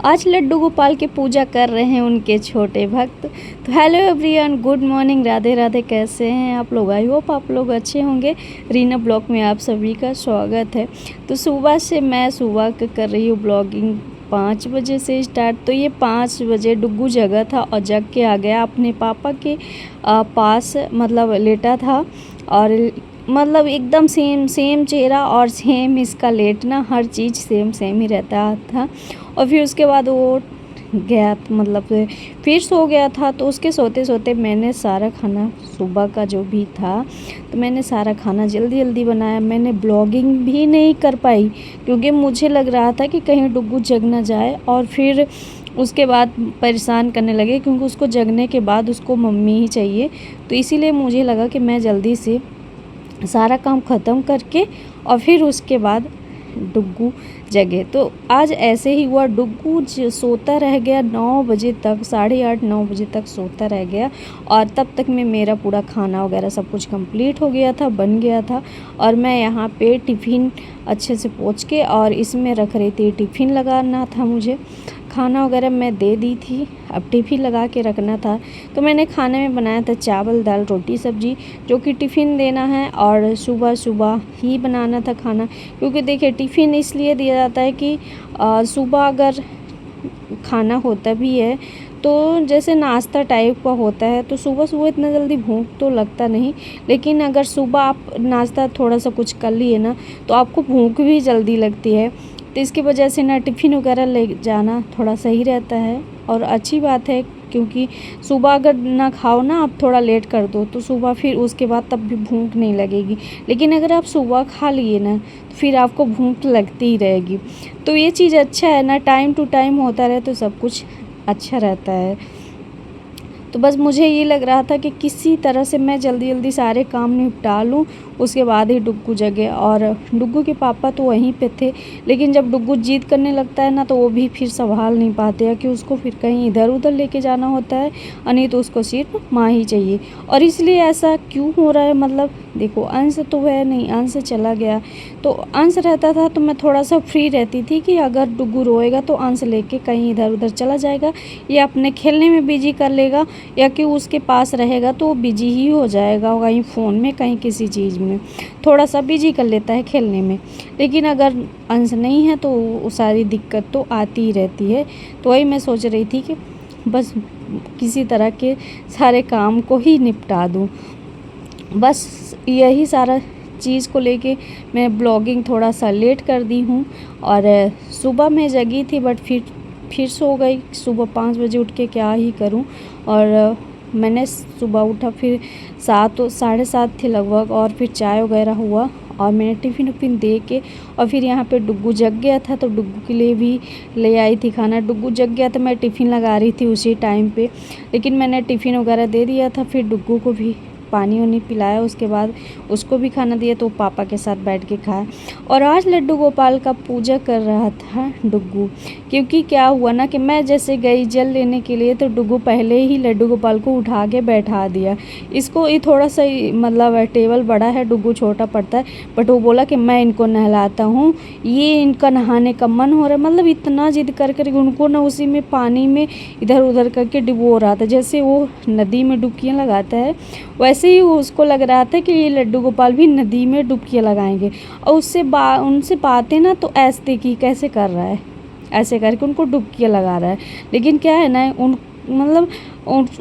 आज लड्डू गोपाल की पूजा कर रहे हैं उनके छोटे भक्त। तो hello everyone, good morning, Radhe Radhe. कैसे हैं आप लोग? आई होप आप लोग अच्छे होंगे। रीना ब्लॉग में आप सभी का स्वागत है। तो सुबह से मैं सुबह कर रही हूँ ब्लॉगिंग 5 बजे से स्टार्ट। तो ये 5 बजे डुग्गू जगा था और जग के आ गया अपने पापा के पास, मतलब लेटा था। और मतलब एकदम सेम सेम चेहरा और सेम इसका लेटना, हर चीज़ सेम सेम ही रहता था। और फिर उसके बाद वो गया, मतलब फिर सो गया था। तो उसके सोते सोते मैंने सारा खाना सुबह का जो भी था, तो मैंने सारा खाना जल्दी जल्दी बनाया। मैंने ब्लॉगिंग भी नहीं कर पाई क्योंकि मुझे लग रहा था कि कहीं डुग्गू जग ना जाए और फिर उसके बाद परेशान करने लगे, क्योंकि उसको जगने के बाद उसको मम्मी ही चाहिए। तो इसीलिए मुझे लगा कि मैं जल्दी से सारा काम ख़त्म करके और फिर उसके बाद डुग्गू जगे। तो आज ऐसे ही हुआ, डुग्गू सोता रह गया 9 बजे तक, 8:30 9 बजे तक सोता रह गया। और तब तक में मेरा पूरा खाना वगैरह सब कुछ कंप्लीट हो गया था, बन गया था। और मैं यहाँ पे टिफ़िन अच्छे से पोंछ के और इसमें रख रही थी। टिफ़िन लगाना था मुझे, खाना वगैरह मैं दे दी थी, अब टिफ़िन लगा के रखना था। तो मैंने खाने में बनाया था चावल दाल रोटी सब्ज़ी, जो कि टिफ़िन देना है और सुबह सुबह ही बनाना था खाना। क्योंकि देखिए टिफ़िन इसलिए दिया जाता है कि सुबह अगर खाना होता भी है तो जैसे नाश्ता टाइप का होता है, तो सुबह सुबह इतना जल्दी भूख तो लगता नहीं। लेकिन अगर सुबह आप नाश्ता थोड़ा सा कुछ कर लिए ना, तो आपको भूख भी जल्दी लगती है। तो इसकी वजह से ना टिफ़िन वगैरह ले जाना थोड़ा सही रहता है और अच्छी बात है। क्योंकि सुबह अगर ना खाओ ना, आप थोड़ा लेट कर दो, तो सुबह फिर उसके बाद तब भी भूख नहीं लगेगी। लेकिन अगर आप सुबह खा लिए ना, तो फिर आपको भूख लगती ही रहेगी। तो ये चीज़ अच्छा है ना, टाइम टू टाइम होता रहे तो सब कुछ अच्छा रहता है। तो बस मुझे ये लग रहा था कि किसी तरह से मैं जल्दी जल्दी सारे काम निपटा लूँ, उसके बाद ही डुग्गू जगे। और डुग्गू के पापा तो वहीं पे थे, लेकिन जब डुग्गू जिद करने लगता है ना, तो वो भी फिर संभाल नहीं पाते हैं कि उसको फिर कहीं इधर उधर लेके जाना होता है, और नहीं तो उसको सिर्फ माँ ही चाहिए। और इसलिए ऐसा क्यों हो रहा है, मतलब देखो अंश तो है नहीं, अंश चला गया। तो अंश रहता था तो मैं थोड़ा सा फ्री रहती थी कि अगर डुग्गू रोएगा तो अंश लेके कहीं इधर उधर चला जाएगा, या अपने खेलने में बिजी कर लेगा, या कि उसके पास रहेगा तो बिजी ही हो जाएगा, कहीं फ़ोन में कहीं किसी चीज़ में थोड़ा सा बिजी कर लेता है खेलने में। लेकिन अगर अंश नहीं है तो वो सारी दिक्कत तो आती ही रहती है। तो वही मैं सोच रही थी कि बस किसी तरह के सारे काम को ही निपटा दूँ। बस यही सारा चीज़ को लेके मैं ब्लॉगिंग थोड़ा सा लेट कर दी हूँ। और सुबह मैं जगी थी बट फिर सो गई। सुबह 5 बजे उठ के क्या ही करूँ। और मैंने सुबह उठा, फिर 7 साढ़े 7 थे लगभग, और फिर चाय वगैरह हुआ और मैंने टिफ़िन उफ़िन दे के, और फिर यहाँ पे डुग्गू जग गया था तो डुग्गू के लिए भी ले आई थी खाना। डुग्गू जग गया तो मैं टिफ़िन लगा रही थी उसी टाइम पे, लेकिन मैंने टिफ़िन वगैरह दे दिया था। फिर डुग्गू को भी पानी वानी पिलाया, उसके बाद उसको भी खाना दिया, तो पापा के साथ बैठ के खाया। और आज लड्डू गोपाल का पूजा कर रहा था डुग्गू। क्योंकि क्या हुआ ना कि मैं जैसे गई जल लेने के लिए, तो डुग्गू पहले ही लड्डू गोपाल को उठा के बैठा दिया। इसको ये थोड़ा सा मतलब टेबल बड़ा है, डुग्गू छोटा पड़ता है, बट वो बोला कि मैं इनको नहलाता हूँ, ये इनका नहाने का मन हो रहा है। मतलब इतना जिद कर कर उनको ना उसी में पानी में इधर उधर करके डुबो रहा था, जैसे वो नदी में डुबकियाँ लगाता है, वैसे ही उसको लग रहा था कि ये लड्डू गोपाल भी नदी में डुबकियाँ लगाएंगे। और उनसे बातें ना तो ऐसे की कैसे कर रहा है, ऐसे करके उनको डुबकियाँ लगा रहा है। लेकिन क्या है ना, मतलब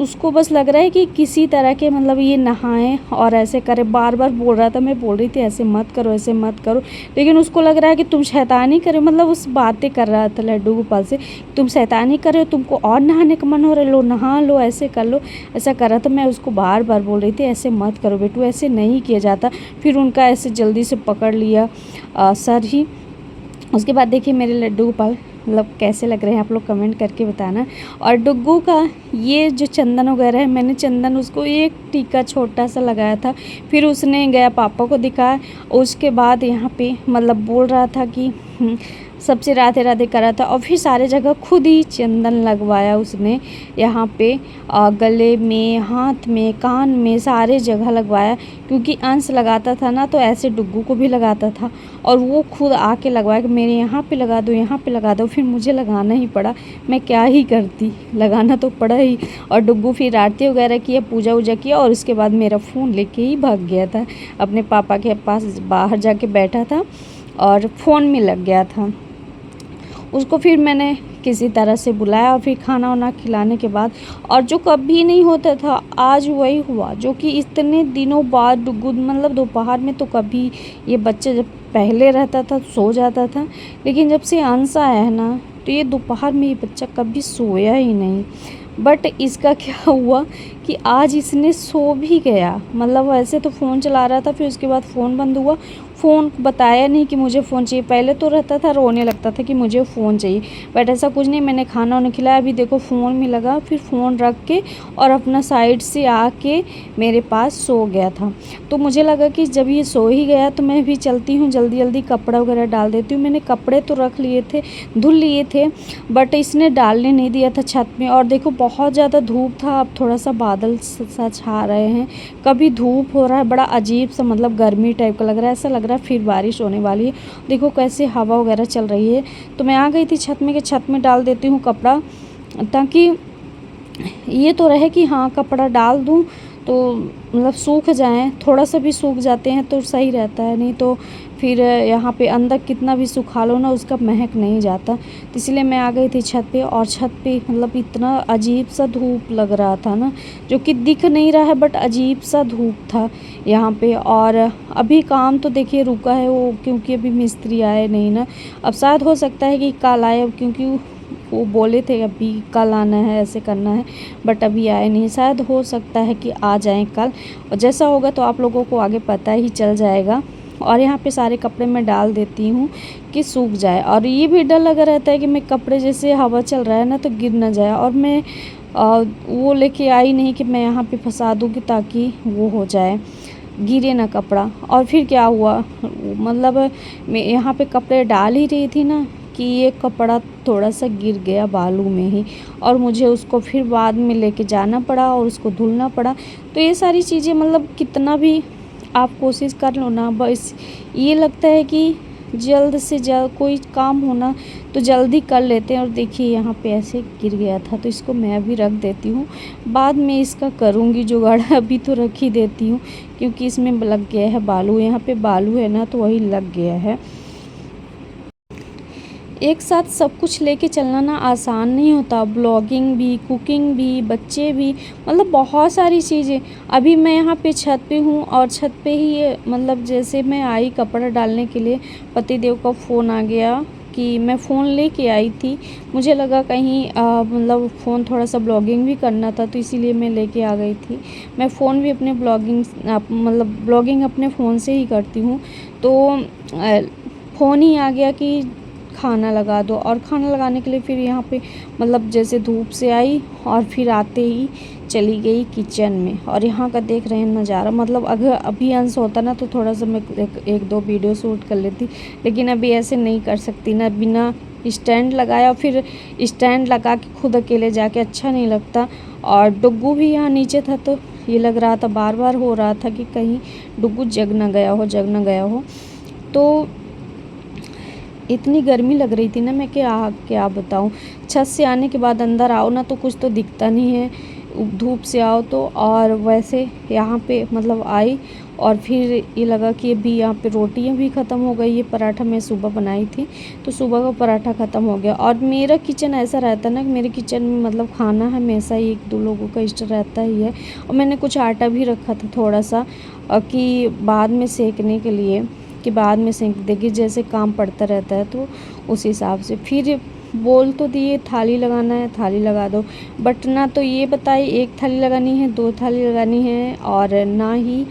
उसको बस लग रहा है कि किसी तरह के मतलब ये नहाएं और ऐसे करे। बार बार बोल रहा था, मैं बोल रही थी ऐसे मत करो ऐसे मत करो, लेकिन उसको लग रहा है कि तुम शैतानी करे। मतलब उस बातें कर रहा था लड्डू गोपाल से, तुम शैतानी कर रहे हो, तुमको और नहाने का मन हो रहा है, लो नहा लो, ऐसे कर लो, ऐसा कर रहा था। मैं उसको बार बार बोल रही थी ऐसे मत करो बेटू, ऐसे नहीं किया जाता। फिर उनका ऐसे जल्दी से पकड़ लिया सर ही। उसके बाद देखिए मेरे लड्डू गोपाल मतलब कैसे लग रहे हैं, आप लोग कमेंट करके बताना। और डुग्गू का ये जो चंदन वगैरह है, मैंने चंदन उसको एक टीका छोटा सा लगाया था, फिर उसने गया पापा को दिखाया। उसके बाद यहाँ पे मतलब बोल रहा था कि सबसे राधे राधे करा था। और फिर सारे जगह खुद ही चंदन लगवाया उसने, यहाँ पे गले में, हाथ में, कान में, सारे जगह लगवाया। क्योंकि अंश लगाता था ना, तो ऐसे डुग्गू को भी लगाता था और वो खुद आके लगवाया कि मेरे यहाँ पे लगा दो, यहाँ पे लगा दो। फिर मुझे लगाना ही पड़ा, मैं क्या ही करती, लगाना तो पड़ा ही। और डुग्गू फिर आरती वगैरह किया, पूजा वूजा किया और उसके बाद मेरा फ़ोन लेके ही भाग गया था। अपने पापा के पास बाहर जाके बैठा था और फ़ोन में लग गया था। उसको फिर मैंने किसी तरह से बुलाया और फिर खाना वाना खिलाने के बाद, और जो कभी नहीं होता था आज वही हुआ, जो कि इतने दिनों बाद डुग्गू मतलब दोपहर में तो कभी ये बच्चे जब पहले रहता था सो जाता था, लेकिन जब से अंश आया है ना, तो ये दोपहर में ये बच्चा कभी सोया ही नहीं। बट इसका क्या हुआ कि आज इसने सो भी गया। मतलब वैसे तो फ़ोन चला रहा था, फिर उसके बाद फ़ोन बंद हुआ, फ़ोन बताया नहीं कि मुझे फ़ोन चाहिए। पहले तो रहता था, रोने लगता था कि मुझे फ़ोन चाहिए, बट ऐसा कुछ नहीं। मैंने खाना वाना खिलाया, अभी देखो फ़ोन में लगा, फिर फ़ोन रख के और अपना साइड से आके मेरे पास सो गया था। तो मुझे लगा कि जब ये सो ही गया तो मैं भी चलती हूँ, जल्दी जल्दी कपड़ा वगैरह डाल देती हूँ। मैंने कपड़े तो रख लिए थे, धुल लिए थे, बट इसने डालने नहीं दिया था छत में। और देखो बहुत ज़्यादा धूप था, अब थोड़ा सा बादल सा छा रहे हैं, कभी धूप हो रहा है, बड़ा अजीब सा, मतलब गर्मी टाइप का लग रहा है, ऐसा लग रहा है फिर बारिश होने वाली है। देखो कैसे हवा वगैरह चल रही है। तो मैं आ गई थी छत में कि छत में डाल देती हूँ कपड़ा, ताकि ये तो रहे कि हाँ कपड़ा डाल दूँ तो मतलब सूख जाएं, थोड़ा सा भी सूख जाते हैं तो सही रहता है, नहीं तो फिर यहाँ पे अंदर कितना भी सुखा लो ना, उसका महक नहीं जाता। तो इसलिए मैं आ गई थी छत पे, और छत पे मतलब इतना अजीब सा धूप लग रहा था ना, जो कि दिख नहीं रहा है बट अजीब सा धूप था यहाँ पे। और अभी काम तो देखिए रुका है वो, क्योंकि अभी मिस्त्री आए नहीं ना। अब शायद हो सकता है कि कल आए, क्योंकि वो बोले थे अभी कल आना है, ऐसे करना है, बट अभी आए नहीं। शायद हो सकता है कि आ जाएं कल, और जैसा होगा तो आप लोगों को आगे पता ही चल जाएगा। और यहाँ पे सारे कपड़े मैं डाल देती हूँ कि सूख जाए। और ये भी डर लगा रहता है कि मैं कपड़े, जैसे हवा चल रहा है ना, तो गिर ना जाए। और मैं वो लेके आई नहीं कि मैं यहाँ पे फंसा दूँगी ताकि वो हो जाए, गिरे ना कपड़ा। और फिर क्या हुआ, मतलब मैं यहाँ पे कपड़े डाल ही रही थी ना, कि ये कपड़ा थोड़ा सा गिर गया बालू में ही, और मुझे उसको फिर बाद में लेके जाना पड़ा और उसको धुलना पड़ा। तो ये सारी चीज़ें, मतलब कितना भी आप कोशिश कर लो ना, बस ये लगता है कि जल्द से जल्द कोई काम होना तो जल्दी कर लेते हैं। और देखिए यहाँ पे ऐसे गिर गया था, तो इसको मैं भी रख देती हूँ, बाद में इसका करूँगी जुगाड़। अभी तो रख ही देती हूँ, क्योंकि इसमें लग गया है बालू, यहाँ पे बालू है ना, तो वही लग गया है। एक साथ सब कुछ लेके चलना ना आसान नहीं होता, ब्लॉगिंग भी, कुकिंग भी, बच्चे भी, मतलब बहुत सारी चीज़ें। अभी मैं यहाँ पे छत पे हूँ, और छत पे ही मतलब जैसे मैं आई कपड़ा डालने के लिए, पतिदेव का फ़ोन आ गया कि मैं फ़ोन लेके आई थी। मुझे लगा कहीं मतलब फ़ोन थोड़ा सा ब्लॉगिंग भी करना था, तो इसीलिए मैं लेके आ गई थी। मैं फ़ोन भी अपने मतलब ब्लॉगिंग अपने फ़ोन से ही करती हूँ। तो फ़ोन ही आ गया कि खाना लगा दो, और खाना लगाने के लिए फिर यहाँ पे मतलब जैसे धूप से आई और फिर आते ही चली गई किचन में। और यहाँ का देख रहे हैं नज़ारा, मतलब अगर अभी अंश होता ना तो थोड़ा सा मैं एक दो वीडियो शूट कर लेती, लेकिन अभी ऐसे नहीं कर सकती ना, बिना स्टैंड लगाया। फिर स्टैंड लगा के खुद अकेले जाके अच्छा नहीं लगता। और डुग्गू भी यहाँ नीचे था, तो ये लग रहा था, बार बार हो रहा था कि कहीं डुग्गू जग ना गया हो, जग ना गया हो। तो इतनी गर्मी लग रही थी ना, मैं क्या बताऊँ। छत से आने के बाद अंदर आओ ना तो कुछ तो दिखता नहीं है, धूप से आओ तो। और वैसे यहाँ पे मतलब आई, और फिर ये लगा कि अभी यहाँ पे रोटियाँ भी ख़त्म हो गई। ये पराठा मैं सुबह बनाई थी, तो सुबह का पराठा ख़त्म हो गया। और मेरा किचन ऐसा रहता है ना कि मेरे किचन में मतलब खाना हमेशा ही एक दो लोगों का इष्ट रहता ही है। और मैंने कुछ आटा भी रखा था थोड़ा सा, कि बाद में सेकने के लिए, कि बाद में सेंक देगी, जैसे काम पड़ता रहता है तो उस हिसाब से। फिर बोल तो दिए थाली लगाना है, थाली लगा दो, बट ना तो ये बताए एक थाली लगानी है, दो थाली लगानी है, और ना ही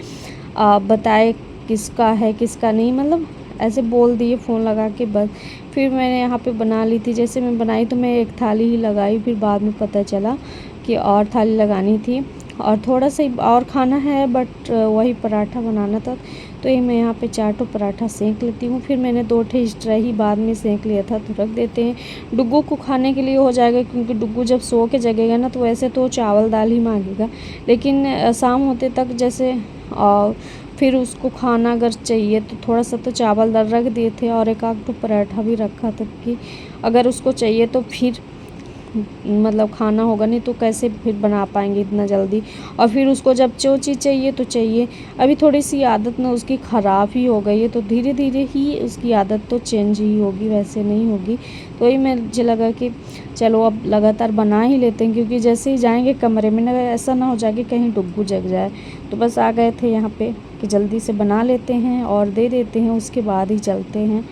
बताए किसका है किसका नहीं, मतलब ऐसे बोल दिए फ़ोन लगा के बस। फिर मैंने यहाँ पे बना ली थी, जैसे मैं बनाई तो मैं एक थाली ही लगाई, फिर बाद में पता चला कि और थाली लगानी थी। और थोड़ा सा ही और खाना है, बट वही पराठा बनाना था, तो ये मैं यहाँ पे 4 पराठा सेंक लेती हूँ। फिर मैंने 2 एक्स्ट्रा ही बाद में सेंक लिया था, तो रख देते हैं। डुग्गू को खाने के लिए हो जाएगा, क्योंकि डुग्गू जब सो के जगेगा ना, तो वैसे तो चावल दाल ही मांगेगा, लेकिन शाम होते तक जैसे फिर उसको खाना अगर चाहिए तो थोड़ा सा तो चावल दाल रख दिए थे, और एक आध तो पराठा भी रखा था कि अगर उसको चाहिए तो फिर मतलब खाना होगा, नहीं तो कैसे फिर बना पाएंगे इतना जल्दी। और फिर उसको जब जो चीज़ चाहिए तो चाहिए। अभी थोड़ी सी आदत ना उसकी ख़राब ही हो गई है, तो धीरे धीरे ही उसकी आदत तो चेंज ही होगी, वैसे नहीं होगी। तो वही मुझे लगा कि चलो अब लगातार बना ही लेते हैं, क्योंकि जैसे ही जाएंगे कमरे में ना, ऐसा ना हो जाए कि कहीं डुग्गू जग जाए। तो बस आ गए थे यहाँ पे कि जल्दी से बना लेते हैं और दे देते हैं, उसके बाद ही चलते हैं।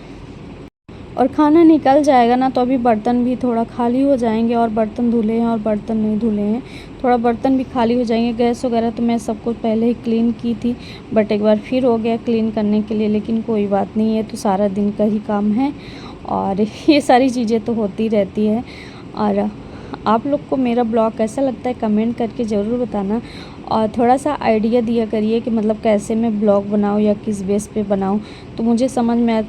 और खाना निकल जाएगा ना, तो अभी बर्तन भी थोड़ा खाली हो जाएंगे, और बर्तन धुले हैं और बर्तन नहीं धुले हैं, थोड़ा बर्तन भी खाली हो जाएंगे। गैस वगैरह तो मैं सब कुछ पहले ही क्लीन की थी, बट एक बार फिर हो गया क्लीन करने के लिए, लेकिन कोई बात नहीं है, तो सारा दिन का ही काम है, और ये सारी चीज़ें तो होती रहती है। और आप लोग को मेरा ब्लॉग कैसा लगता है कमेंट करके ज़रूर बताना, और थोड़ा सा आइडिया दिया करिए कि मतलब कैसे मैं ब्लॉग बनाऊँ या किस बेस पे बनाऊँ, तो मुझे समझ में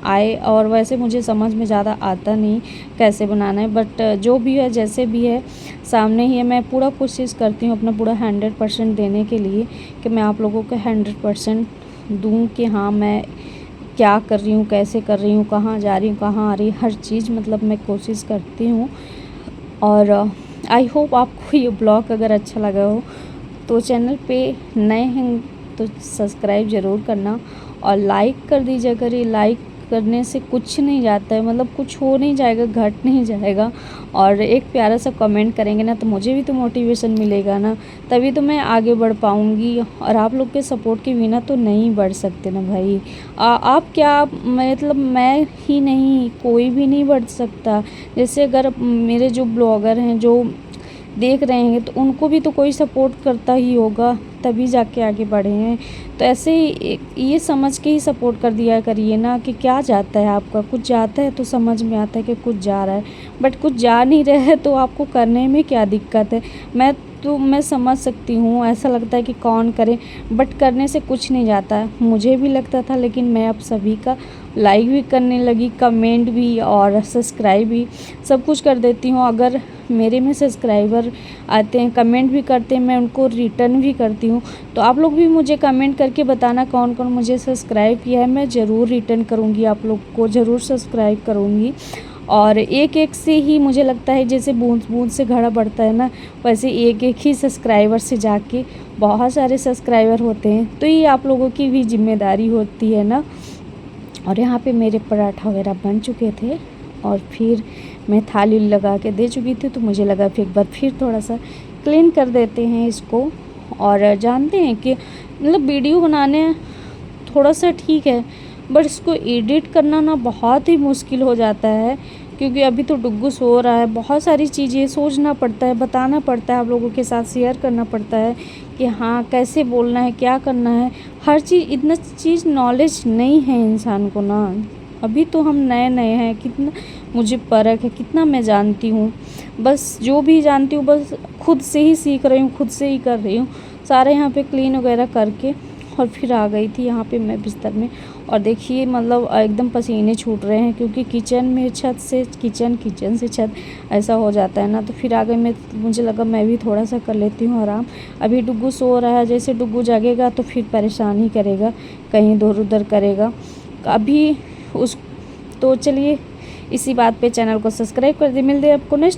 आए। और वैसे मुझे समझ में ज़्यादा आता नहीं कैसे बनाना है, बट जो भी है जैसे भी है सामने ही है। मैं पूरा कोशिश करती हूँ अपना पूरा 100% देने के लिए, कि मैं आप लोगों को 100% दूँ कि हाँ मैं क्या कर रही हूँ, कैसे कर रही हूँ, कहाँ जा रही हूँ, कहाँ आ रही, हर चीज़ मतलब मैं कोशिश करती हूँ। और आई होप आपको ये ब्लॉग अगर अच्छा लगा हो, तो चैनल पे नए हैं तो सब्सक्राइब ज़रूर करना, और लाइक कर दीजिए। अगर ये लाइक करने से कुछ नहीं जाता है, मतलब कुछ हो नहीं जाएगा, घट नहीं जाएगा, और एक प्यारा सा कमेंट करेंगे ना, तो मुझे भी तो मोटिवेशन मिलेगा ना, तभी तो मैं आगे बढ़ पाऊँगी। और आप लोग के सपोर्ट के बिना तो नहीं बढ़ सकते ना भाई। आप क्या, मतलब मैं ही नहीं, कोई भी नहीं बढ़ सकता। जैसे अगर मेरे जो ब्लॉगर हैं जो देख रहे हैं, तो उनको भी तो कोई सपोर्ट करता ही होगा, तभी जाके आगे बढ़े हैं। तो ऐसे ही ये समझ के ही सपोर्ट कर दिया करिए ना, कि क्या जाता है आपका, कुछ जाता है तो समझ में आता है कि कुछ जा रहा है, बट कुछ जा नहीं रहा है तो आपको करने में क्या दिक्कत है। मैं समझ सकती हूँ, ऐसा लगता है कि कौन करे, बट करने से कुछ नहीं जाता है। मुझे भी लगता था, लेकिन मैं अब सभी का लाइक भी करने लगी, कमेंट भी और सब्सक्राइब भी सब कुछ कर देती हूँ। अगर मेरे में सब्सक्राइबर आते हैं, कमेंट भी करते हैं, मैं उनको रिटर्न भी करती हूँ। तो आप लोग भी मुझे कमेंट करके बताना कौन कौन मुझे सब्सक्राइब किया है, मैं ज़रूर रिटर्न करूँगी, आप लोग को ज़रूर सब्सक्राइब करूँगी। और एक एक से ही मुझे लगता है जैसे बूंद बूंद से घड़ा बढ़ता है ना, वैसे एक एक ही सब्सक्राइबर से जाके बहुत सारे सब्सक्राइबर होते हैं, तो ये आप लोगों की भी जिम्मेदारी होती है ना। और यहाँ पे मेरे पराठा वगैरह बन चुके थे, और फिर मैं थाली लगा के दे चुकी थी, तो मुझे लगा फिर एक बार फिर थोड़ा सा क्लीन कर देते हैं इसको। और जानते हैं कि मतलब वीडियो बनाने थोड़ा सा ठीक है, बट इसको एडिट करना ना बहुत ही मुश्किल हो जाता है, क्योंकि अभी तो डुग्गू सो रहा है, बहुत सारी चीज़ें सोचना पड़ता है, बताना पड़ता है, आप लोगों के साथ शेयर करना पड़ता है कि हाँ कैसे बोलना है, क्या करना है, हर चीज़ इतना चीज़ नॉलेज नहीं है इंसान को ना। अभी तो हम नए नए हैं, कितना मुझे फ़र्क है, कितना मैं जानती हूँ, बस जो भी जानती हूँ बस खुद से ही सीख रही हूँ, खुद से ही कर रही हूँ सारे। यहाँ पे क्लीन वगैरह करके और फिर आ गई थी यहाँ पे मैं बिस्तर में, और देखिए मतलब एकदम पसीने छूट रहे हैं, क्योंकि किचन में छत से किचन से छत ऐसा हो जाता है ना। तो फिर आ गई मैं, मुझे लगा मैं भी थोड़ा सा कर लेती हूँ आराम। अभी डुग्गू सो रहा है, जैसे डुग्गू जागेगा तो फिर परेशान ही करेगा, कहीं इधर उधर करेगा अभी उस। तो चलिए इसी बात पे चैनल को सब्सक्राइब कर दे, मिलते हैं आपको नेक्स्ट